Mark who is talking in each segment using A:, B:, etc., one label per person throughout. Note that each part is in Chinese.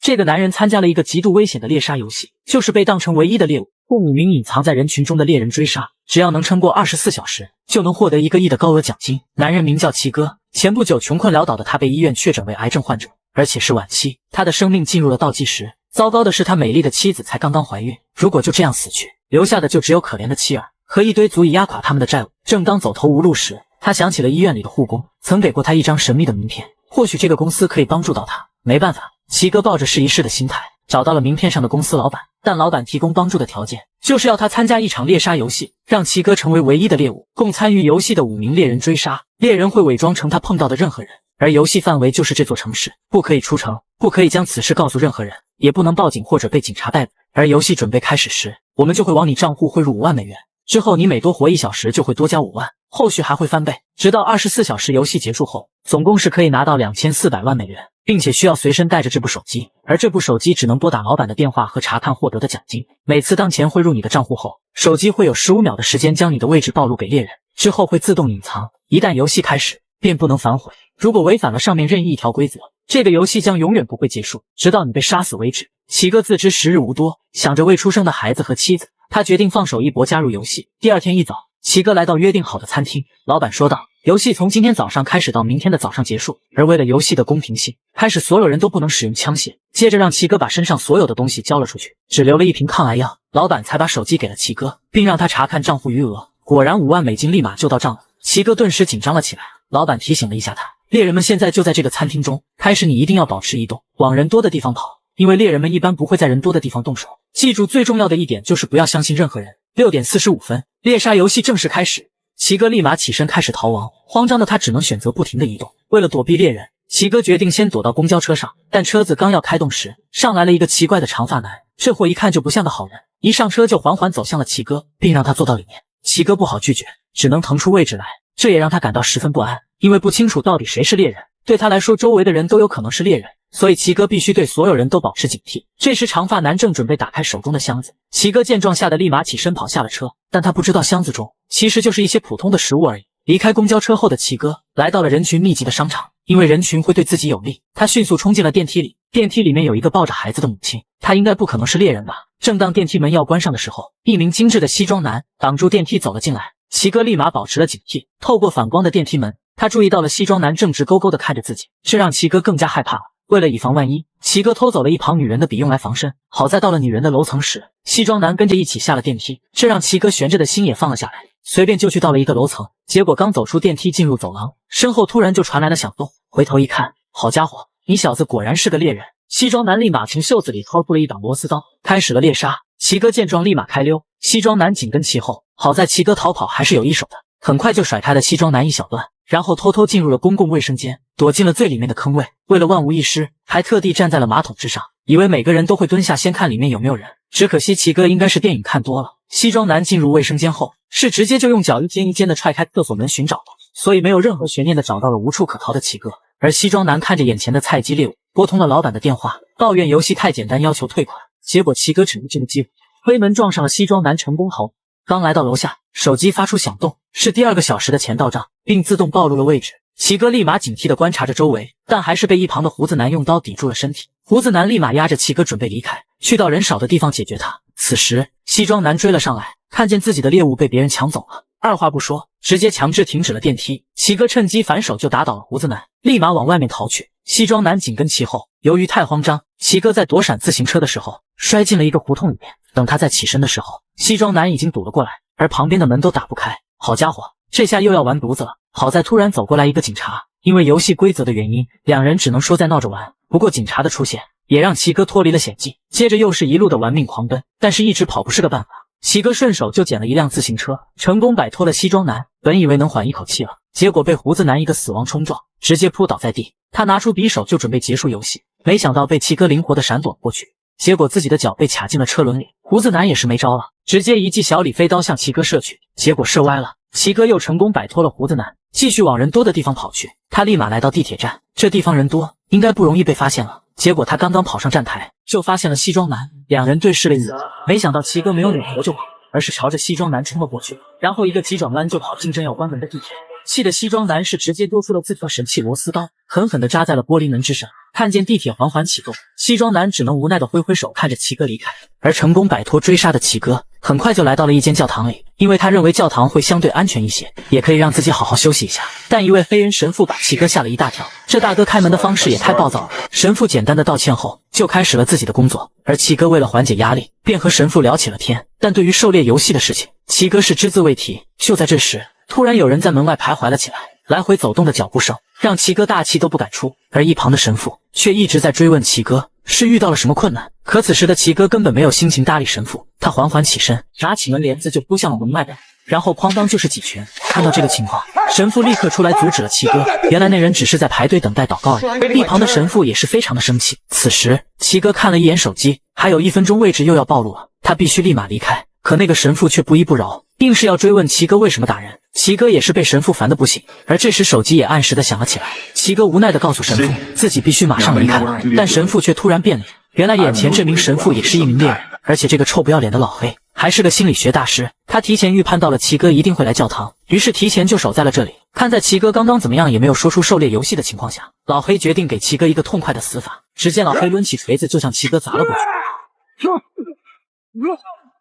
A: 这个男人参加了一个极度危险的猎杀游戏，就是被当成唯一的猎物，供5名隐藏在人群中的猎人追杀。只要能撑过24小时，就能获得1个亿的高额奖金。男人名叫齐哥，前不久穷困潦倒的他被医院确诊为癌症患者，而且是晚期，他的生命进入了倒计时。糟糕的是，他美丽的妻子才刚刚怀孕，如果就这样死去，留下的就只有可怜的妻儿和一堆足以压垮他们的债务。正当走投无路时，他想起了医院里的护工曾给过他一张神秘的名片，或许这个公司可以帮助到他。没办法，齐哥抱着试一试的心态找到了名片上的公司老板，但老板提供帮助的条件就是要他参加一场猎杀游戏，让齐哥成为唯一的猎物，共参与游戏的5名猎人追杀。猎人会伪装成他碰到的任何人，而游戏范围就是这座城市，不可以出城，不可以将此事告诉任何人，也不能报警或者被警察逮捕。而游戏准备开始时，我们就会往你账户汇入5万美元，之后你每多活1小时就会多加5万，后续还会翻倍，直到24小时游戏结束后，总共是可以拿到2400万美元，并且需要随身带着这部手机，而这部手机只能拨打老板的电话和查看获得的奖金。每次当钱汇入你的账户后，手机会有15秒的时间将你的位置暴露给猎人，之后会自动隐藏，一旦游戏开始便不能反悔。如果违反了上面任意一条规则，这个游戏将永远不会结束，直到你被杀死为止。齐哥自知时日无多，想着未出生的孩子和妻子，他决定放手一搏加入游戏。第二天一早，齐哥来到约定好的餐厅，老板说道，游戏从今天早上开始到明天的早上结束，而为了游戏的公平性，开始所有人都不能使用枪械。接着让齐哥把身上所有的东西交了出去，只留了一瓶抗癌药，老板才把手机给了齐哥，并让他查看账户余额。果然5万美金立马就到账了，齐哥顿时紧张了起来。老板提醒了一下他，猎人们现在就在这个餐厅中，开始你一定要保持移动，往人多的地方跑，因为猎人们一般不会在人多的地方动手。记住最重要的一点就是不要相信任何人。6点45分，猎杀游戏正式开始。齐哥立马起身开始逃亡，慌张的他只能选择不停的移动。为了躲避猎人，齐哥决定先躲到公交车上，但车子刚要开动时，上来了一个奇怪的长发男，这货一看就不像个好人，一上车就缓缓走向了齐哥，并让他坐到里面。齐哥不好拒绝，只能腾出位置来，这也让他感到十分不安，因为不清楚到底谁是猎人，对他来说周围的人都有可能是猎人，所以齐哥必须对所有人都保持警惕。这时长发男正准备打开手中的箱子，齐哥见状吓得立马起身跑下了车，但他不知道箱子中其实就是一些普通的食物而已。离开公交车后的齐哥来到了人群密集的商场，因为人群会对自己有利，他迅速冲进了电梯里。电梯里面有一个抱着孩子的母亲，他应该不可能是猎人吧。正当电梯门要关上的时候，一名精致的西装男挡住电梯走了进来，齐哥立马保持了警惕，透过反光的电梯门，他注意到了西装男正直勾勾地看着自己，这让齐哥更加害怕了。为了以防万一，齐哥偷走了一旁女人的笔用来防身。好在到了女人的楼层时，西装男跟着一起下了电梯，这让齐哥悬着的心也放了下来，随便就去到了一个楼层。结果刚走出电梯进入走廊，身后突然就传来了响动，回头一看，好家伙，你小子果然是个猎人。西装男立马从袖子里掏出了一把螺丝刀，开始了猎杀。齐哥见状立马开溜，西装男紧跟其后，好在齐哥逃跑还是有一手的，很快就甩开了西装男一小段，然后偷偷进入了公共卫生间，躲进了最里面的坑位。为了万无一失，还特地站在了马桶之上，以为每个人都会蹲下先看里面有没有人。只可惜齐哥应该是电影看多了，西装男进入卫生间后是直接就用脚一间一间的踹开厕所门寻找的，所以没有任何悬念的找到了无处可逃的齐哥。而西装男看着眼前的菜鸡猎物，拨通了老板的电话，抱怨游戏太简单，要求退款。结果齐哥趁着这个机会推门撞上了西装男，成功逃。刚来到楼下，手机发出响动，是第2个小时的钱到账，并自动暴露了位置。齐哥立马警惕地观察着周围，但还是被一旁的胡子男用刀抵住了身体。胡子男立马压着齐哥准备离开，去到人少的地方解决他。此时西装男追了上来，看见自己的猎物被别人抢走了，二话不说直接强制停止了电梯。齐哥趁机反手就打倒了胡子男，立马往外面逃去。西装男紧跟其后，由于太慌张，齐哥在躲闪自行车的时候摔进了一个胡同里面。等他再起身的时候，西装男已经堵了过来，而旁边的门都打不开。好家伙，这下又要完犊子了。好在突然走过来一个警察，因为游戏规则的原因，两人只能说在闹着玩。不过警察的出现也让齐哥脱离了险境，接着又是一路的玩命狂奔，但是一直跑不是个办法。齐哥顺手就捡了一辆自行车，成功摆脱了西装男。本以为能缓一口气了，结果被胡子男一个死亡冲撞，直接扑倒在地。他拿出匕首就准备结束游戏，没想到被齐哥灵活的闪躲过去，结果自己的脚被卡进了车轮里。胡子男也是没招了，直接一记小李飞刀向齐哥射去，结果射歪了。齐哥又成功摆脱了胡子男，继续往人多的地方跑去。他立马来到地铁站，这地方人多，应该不容易被发现了。结果他刚刚跑上站台，就发现了西装男，两人对视了一眼，没想到齐哥没有扭头就跑，而是朝着西装男冲了过去，然后一个急转弯就跑进正要关门的地铁。气得西装男是直接丢出了自套神器螺丝刀，狠狠地扎在了玻璃门之上。看见地铁缓缓启动，西装男只能无奈地挥挥手，看着齐哥离开。而成功摆脱追杀的齐哥，很快就来到了一间教堂里，因为他认为教堂会相对安全一些，也可以让自己好好休息一下。但一位黑人神父把齐哥吓了一大跳，这大哥开门的方式也太暴躁了。神父简单的道歉后，就开始了自己的工作。而齐哥为了缓解压力，便和神父聊起了天。但对于狩猎游戏的事情，齐哥是只字未提。就在这时，突然有人在门外徘徊了起来，来回走动的脚步声让齐哥大气都不敢出，而一旁的神父却一直在追问齐哥是遇到了什么困难。可此时的齐哥根本没有心情搭理神父，他缓缓起身，拿起门帘子就扑向了门外人，然后哐当就是几拳。看到这个情况，神父立刻出来阻止了齐哥。原来那人只是在排队等待祷告而已。一旁的神父也是非常的生气。此时齐哥看了一眼手机，还有1分钟位置又要暴露了，他必须立马离开。可那个神父却不依不饶，硬是要追问齐哥为什么打人。齐哥也是被神父烦得不行，而这时手机也按时的响了起来。齐哥无奈的告诉神父自己必须马上离开了，但神父却突然变脸。原来眼前这名神父也是一名猎人，而且这个臭不要脸的老黑还是个心理学大师。他提前预判到了齐哥一定会来教堂，于是提前就守在了这里。看在齐哥刚刚怎么样也没有说出狩猎游戏的情况下，老黑决定给齐哥一个痛快的死法。只见老黑抡起锤子就向齐哥砸了过去。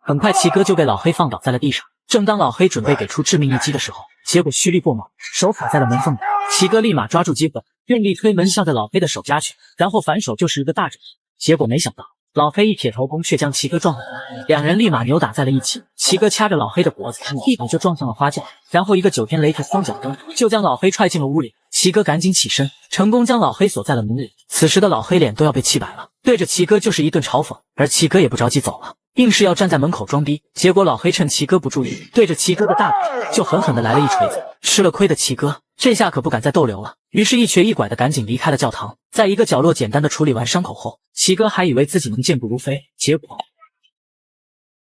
A: 很快齐哥就被老黑放倒在了地上。正当老黑准备给出致命一击的时候，结果蓄力过猛，手卡在了门缝里。齐哥立马抓住机会，用力推门向着老黑的手夹去，然后反手就是一个大肘。结果没想到老黑一铁头功却将齐哥撞了回来，两人立马扭打在了一起。齐哥掐着老黑的脖子，一把就撞向了花轿，然后一个9天雷霆双脚蹬就将老黑踹进了屋里。齐哥赶紧起身，成功将老黑锁在了门里。此时的老黑脸都要被气白了，对着齐哥就是一顿嘲讽，而齐哥也不着急走了，硬是要站在门口装逼。结果老黑趁齐哥不注意，对着齐哥的大腿就狠狠地来了一锤子。吃了亏的齐哥这下可不敢再逗留了，于是一瘸一拐的赶紧离开了教堂。在一个角落简单的处理完伤口后，齐哥还以为自己能健步如飞，结果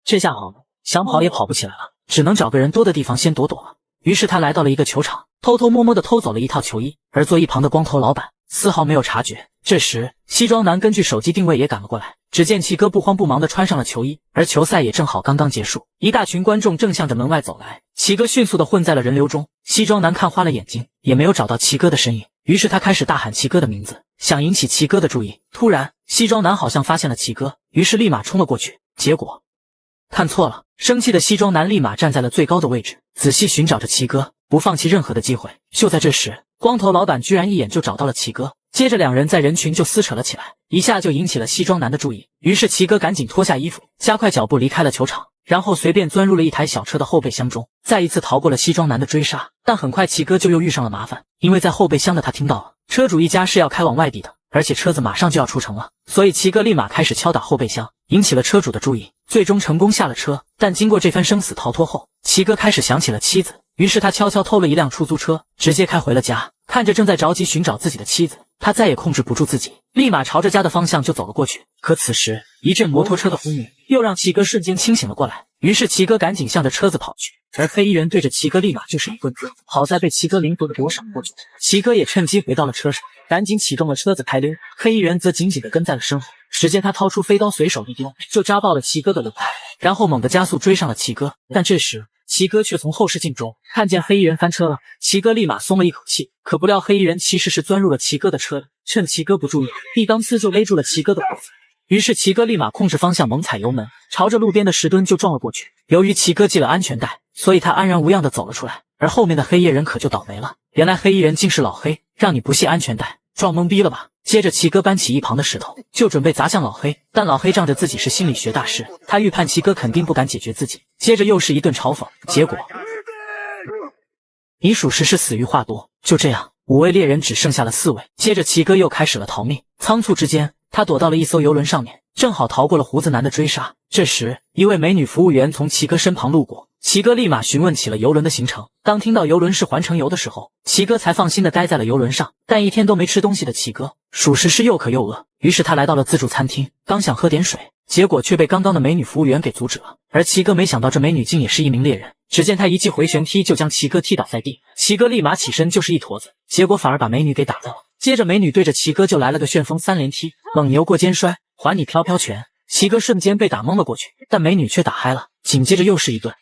A: 这下好了，想跑也跑不起来了，只能找个人多的地方先躲躲了。于是他来到了一个球场，偷偷摸摸的偷走了一套球衣，而坐一旁的光头老板丝毫没有察觉。这时西装男根据手机定位也赶了过来，只见齐哥不慌不忙地穿上了球衣，而球赛也正好刚刚结束，一大群观众正向着门外走来。齐哥迅速地混在了人流中，西装男看花了眼睛，也没有找到齐哥的身影，于是他开始大喊齐哥的名字，想引起齐哥的注意。突然西装男好像发现了齐哥，于是立马冲了过去，结果看错了。生气的西装男立马站在了最高的位置，仔细寻找着齐哥，不放弃任何的机会。就在这时，光头老板居然一眼就找到了齐哥，接着两人在人群就撕扯了起来，一下就引起了西装男的注意。于是齐哥赶紧脱下衣服，加快脚步离开了球场，然后随便钻入了一台小车的后备箱中，再一次逃过了西装男的追杀。但很快齐哥就又遇上了麻烦，因为在后备箱的他听到了车主一家是要开往外地的，而且车子马上就要出城了，所以齐哥立马开始敲打后备箱，引起了车主的注意，最终成功下了车。但经过这番生死逃脱后，齐哥开始想起了妻子，于是他悄悄偷了一辆出租车，直接开回了家。看着正在着急寻找自己的妻子，他再也控制不住自己，立马朝着家的方向就走了过去。可此时一阵摩托车的轰鸣又让齐哥瞬间清醒了过来，于是齐哥赶紧向着车子跑去，而黑衣人对着齐哥立马就是一棍子，好在被齐哥灵活的躲闪过去。齐哥也趁机回到了车上，赶紧启动了车子开溜，黑衣人则紧紧的跟在了身后。只见他掏出飞刀，随手一丢，就扎爆了齐哥的轮胎，然后猛地加速追上了齐哥。但这时齐哥却从后视镜中看见黑衣人翻车了，齐哥立马松了一口气。可不料黑衣人其实是钻入了齐哥的车里，趁齐哥不注意，一钢丝就勒住了齐哥的脖子。于是齐哥立马控制方向，猛踩油门，朝着路边的石墩就撞了过去。由于齐哥系了安全带，所以他安然无恙的走了出来。而后面的黑衣人可就倒霉了，原来黑衣人竟是老黑，让你不系安全带，撞懵逼了吧？接着齐哥搬起一旁的石头，就准备砸向老黑，但老黑仗着自己是心理学大师，他预判齐哥肯定不敢解决自己，接着又是一顿嘲讽，结果你属实是死于话多。就这样5位猎人只剩下了4位，接着齐哥又开始了逃命。仓促之间，他躲到了一艘游轮上面，正好逃过了胡子男的追杀。这时一位美女服务员从齐哥身旁路过，齐哥立马询问起了游轮的行程。当听到游轮是环城游的时候，齐哥才放心的待在了游轮上。但一天都没吃东西的齐哥属实是又渴又饿，于是他来到了自助餐厅，刚想喝点水，结果却被刚刚的美女服务员给阻止了。而齐哥没想到这美女竟也是一名猎人，只见他一记回旋踢就将齐哥踢倒在地，齐哥立马起身就是一坨子，结果反而把美女给打到了。接着美女对着齐哥就来了个旋风3连踢，猛牛过肩摔，还你飘飘拳。齐哥瞬间被打懵了过去，但美女却打嗨了，紧接着又是一顿。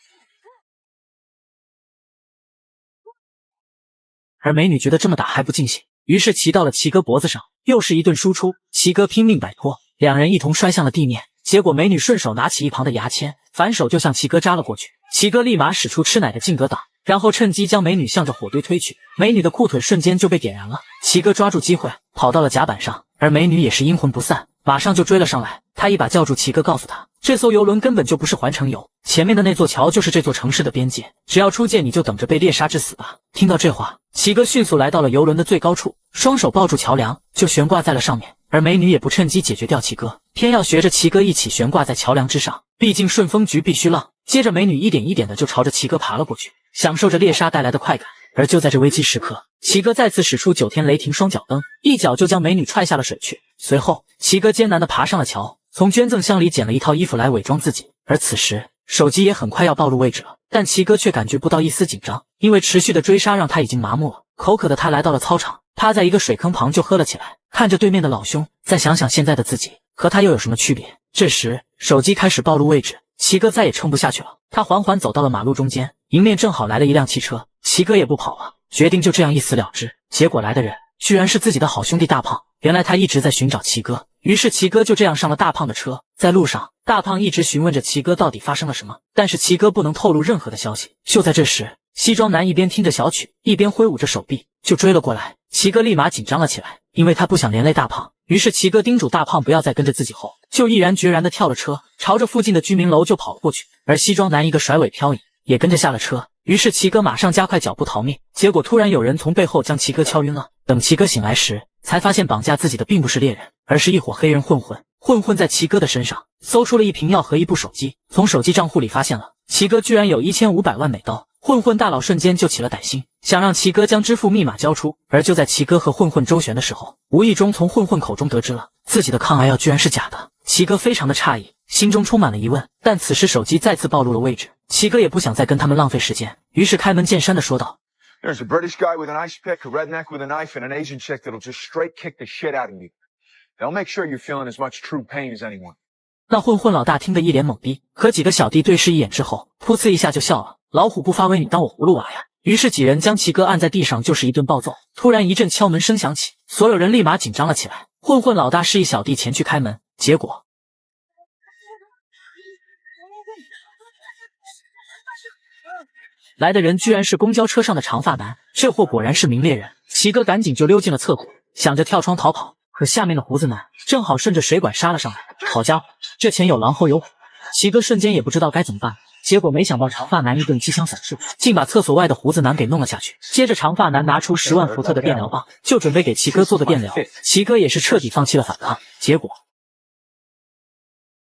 A: 而美女觉得这么打还不尽兴，于是骑到了齐哥脖子上，又是一顿输出。齐哥拼命摆脱，两人一同摔向了地面。结果美女顺手拿起一旁的牙签，反手就向齐哥扎了过去。齐哥立马使出吃奶的劲格挡，然后趁机将美女向着火堆推去。美女的裤腿瞬间就被点燃了，齐哥抓住机会跑到了甲板上，而美女也是阴魂不散，马上就追了上来。他一把叫住齐哥，告诉他这艘游轮根本就不是环城游，前面的那座桥就是这座城市的边界，只要出界你就等着被猎杀致死吧。听到这话，齐哥迅速来到了游轮的最高处，双手抱住桥梁就悬挂在了上面，而美女也不趁机解决掉齐哥，偏要学着齐哥一起悬挂在桥梁之上，毕竟顺风局必须浪。接着美女一点一点的就朝着齐哥爬了过去，享受着猎杀带来的快感。而就在这危机时刻，齐哥再次使出9天雷霆双脚蹬，一脚就将美女踹下了水去。随后齐哥艰难的爬上了桥，从捐赠箱里捡了一套衣服来伪装自己。而此时手机也很快要暴露位置了，但齐哥却感觉不到一丝紧张，因为持续的追杀让他已经麻木了。口渴的他来到了操场，趴在一个水坑旁就喝了起来，看着对面的老兄，再想想现在的自己和他又有什么区别。这时手机开始暴露位置，齐哥再也撑不下去了，他缓缓走到了马路中间，迎面正好来了一辆汽车。齐哥也不跑了，决定就这样一死了之。结果来的人居然是自己的好兄弟大胖，原来他一直在寻找齐哥，于是齐哥就这样上了大胖的车。在路上，大胖一直询问着齐哥到底发生了什么，但是齐哥不能透露任何的消息。就在这时，西装男一边听着小曲，一边挥舞着手臂就追了过来。齐哥立马紧张了起来，因为他不想连累大胖，于是齐哥叮嘱大胖不要再跟着自己后，就毅然决然地跳了车，朝着附近的居民楼就跑了过去。而西装男一个甩尾漂移，也跟着下了车。于是齐哥马上加快脚步逃命，结果突然有人从背后将齐哥敲晕了。等齐哥醒来时，才发现绑架自己的并不是猎人，而是一伙黑人混混。混混在齐哥的身上搜出了一瓶药和一部手机，从手机账户里发现了齐哥居然有1500万美刀。混混大佬瞬间就起了歹心，想让齐哥将支付密码交出。而就在齐哥和混混周旋的时候，无意中从混混口中得知了自己的抗癌药居然是假的。齐哥非常的诧异，心中充满了疑问，但此时手机再次暴露了位置，齐哥也不想再跟他们浪费时间，于是开门见山的说道
B: ：There's a British guy with an ice pick, a redneck with a knife, and an Asian chick that'll just straight kick the shit out of you. They'll make sure you're feeling as much true pain as anyone.
A: 那混混老大听得一脸懵逼，和几个小弟对视一眼之后，噗呲一下就笑了。老虎不发威，你当我葫芦娃呀？于是几人将齐哥按在地上就是一顿暴揍。突然一阵敲门声响起，所有人立马紧张了起来。混混老大示意小弟前去开门，结果来的人居然是公交车上的长发男，这货果然是名猎人。齐哥赶紧就溜进了侧库，想着跳窗逃跑，可下面的胡子男正好顺着水管杀了上来。好家伙，这前有狼后有虎，齐哥瞬间也不知道该怎么办。结果没想到长发男一顿机枪散术，竟把厕所外的胡子男给弄了下去。接着长发男拿出10万伏特的电疗棒，就准备给齐哥做个电疗。齐哥也是彻底放弃了反抗，结果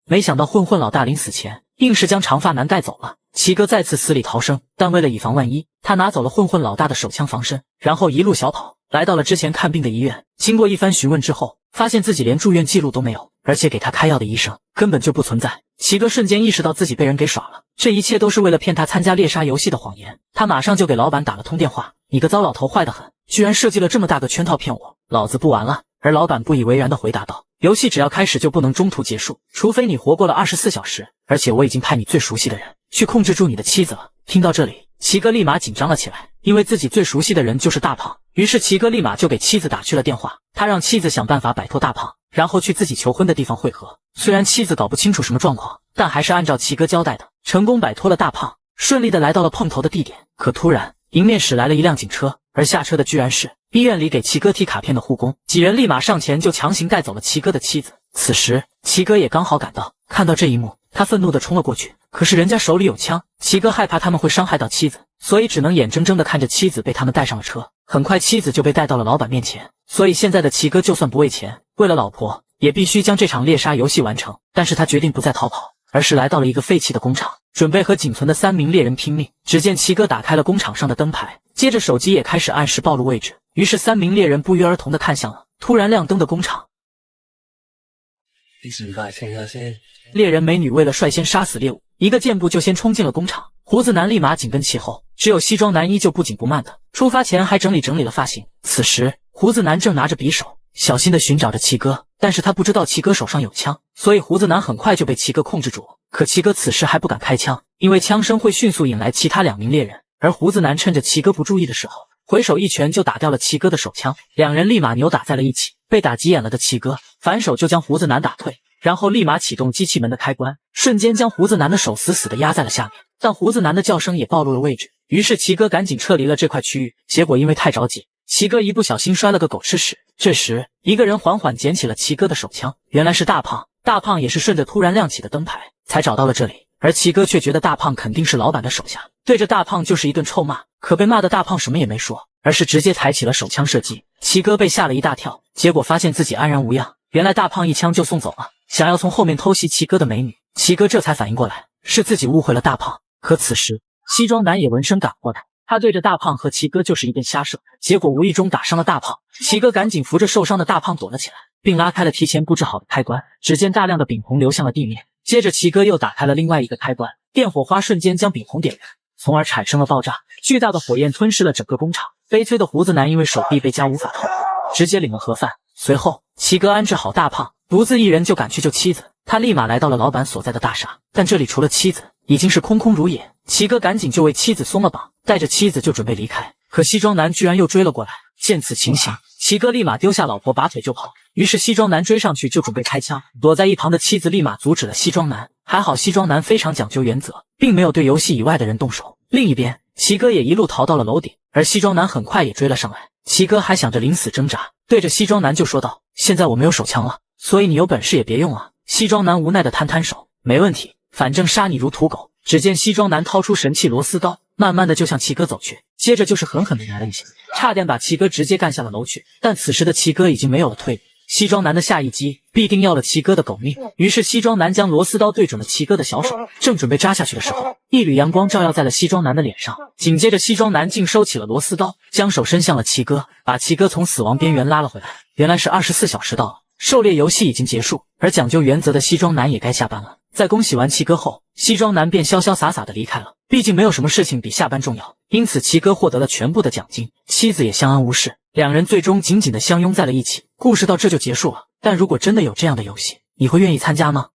A: 没想到混混老大临死前硬是将长发男带走了。齐哥再次死里逃生，但为了以防万一，他拿走了混混老大的手枪防身，然后一路小跑来到了之前看病的医院。经过一番询问之后，发现自己连住院记录都没有，而且给他开药的医生根本就不存在。齐哥瞬间意识到自己被人给耍了，这一切都是为了骗他参加猎杀游戏的谎言。他马上就给老板打了通电话：你个糟老头坏得很，居然设计了这么大个圈套骗我，老子不玩了。而老板不以为然地回答道：游戏只要开始就不能中途结束，除非你活过了24小时，而且我已经派你最熟悉的人去控制住你的妻子了。听到这里，齐哥立马紧张了起来，因为自己最熟悉的人就是大胖。于是齐哥立马就给妻子打去了电话，他让妻子想办法摆脱大胖，然后去自己求婚的地方会合。虽然妻子搞不清楚什么状况，但还是按照齐哥交代的，成功摆脱了大胖，顺利的来到了碰头的地点。可突然，迎面驶来了一辆警车，而下车的居然是医院里给齐哥提卡片的护工。几人立马上前就强行带走了齐哥的妻子。此时齐哥也刚好赶到，看到这一幕，他愤怒地冲了过去，可是人家手里有枪，齐哥害怕他们会伤害到妻子，所以只能眼睁睁地看着妻子被他们带上了车。很快妻子就被带到了老板面前，所以现在的齐哥就算不为钱，为了老婆也必须将这场猎杀游戏完成。但是他决定不再逃跑，而是来到了一个废弃的工厂，准备和仅存的3名猎人拼命。只见齐哥打开了工厂上的灯牌，接着手机也开始按时暴露位置，于是3名猎人不约而同地看向了突然亮灯的工厂。猎人美女为了率先杀死猎物，一个箭步就先冲进了工厂，胡子男立马紧跟其后，只有西装男依旧不紧不慢的出发前还整理了发型。此时胡子男正拿着匕首小心地寻找着齐哥，但是他不知道齐哥手上有枪，所以胡子男很快就被齐哥控制住。可齐哥此时还不敢开枪，因为枪声会迅速引来其他2名猎人。而胡子男趁着齐哥不注意的时候，回手一拳就打掉了齐哥的手枪，两人立马扭打在了一起。被打急眼了的齐哥反手就将胡子男打退，然后立马启动机器门的开关，瞬间将胡子男的手死死地压在了下面。但胡子男的叫声也暴露了位置，于是齐哥赶紧撤离了这块区域。结果因为太着急，齐哥一不小心摔了个狗吃屎。这时一个人缓缓捡起了齐哥的手枪，原来是大胖。大胖也是顺着突然亮起的灯牌才找到了这里，而齐哥却觉得大胖肯定是老板的手下，对着大胖就是一顿臭骂。可被骂的大胖什么也没说，而是直接抬起了手枪射击。齐哥被吓了一大跳，结果发现自己安然无恙，原来大胖一枪就送走了，想要从后面偷袭齐哥的美女。齐哥这才反应过来是自己误会了大胖，可此时西装男也闻声赶过来，他对着大胖和齐哥就是一顿瞎射，结果无意中打伤了大胖。齐哥赶紧扶着受伤的大胖躲了起来，并拉开了提前布置好的开关，只见大量的丙红流向了地面。接着齐哥又打开了另外一个开关，电火花瞬间将丙红点燃，从而产生了爆炸，巨大的火焰吞噬了整个工厂。悲催的胡子男因为手臂被夹无法痛苦，直接领了盒饭。随后齐哥安置好大胖，独自一人就赶去救妻子。他立马来到了老板所在的大厦，但这里除了妻子已经是空空如也。齐哥赶紧就为妻子松了绑，带着妻子就准备离开，可西装男居然又追了过来。见此情形，齐哥立马丢下老婆拔腿就跑，于是西装男追上去就准备开枪，躲在一旁的妻子立马阻止了西装男。还好西装男非常讲究原则，并没有对游戏以外的人动手。另一边齐哥也一路逃到了楼顶，而西装男很快也追了上来。齐哥还想着临死挣扎，对着西装男就说道：现在我没有手枪了，所以你有本事也别用啊。西装男无奈的摊摊手，没问题，反正杀你如土狗。只见西装男掏出神器螺丝刀，慢慢的就向齐哥走去，接着就是狠狠的来了一下，差点把齐哥直接干下了楼去。但此时的齐哥已经没有了退路，西装男的下一击必定要了齐哥的狗命。于是西装男将螺丝刀对准了齐哥的小手，正准备扎下去的时候，一缕阳光照耀在了西装男的脸上，紧接着西装男竟收起了螺丝刀，将手伸向了齐哥，把齐哥从死亡边缘拉了回来。原来是24小时到了，狩猎游戏已经结束，而讲究原则的西装男也该下班了。在恭喜完齐哥后，西装男便潇潇洒洒的离开了，毕竟没有什么事情比下班重要。因此齐哥获得了全部的奖金，妻子也相安无事，两人最终紧紧的相拥在了一起。故事到这就结束了，但如果真的有这样的游戏，你会愿意参加吗？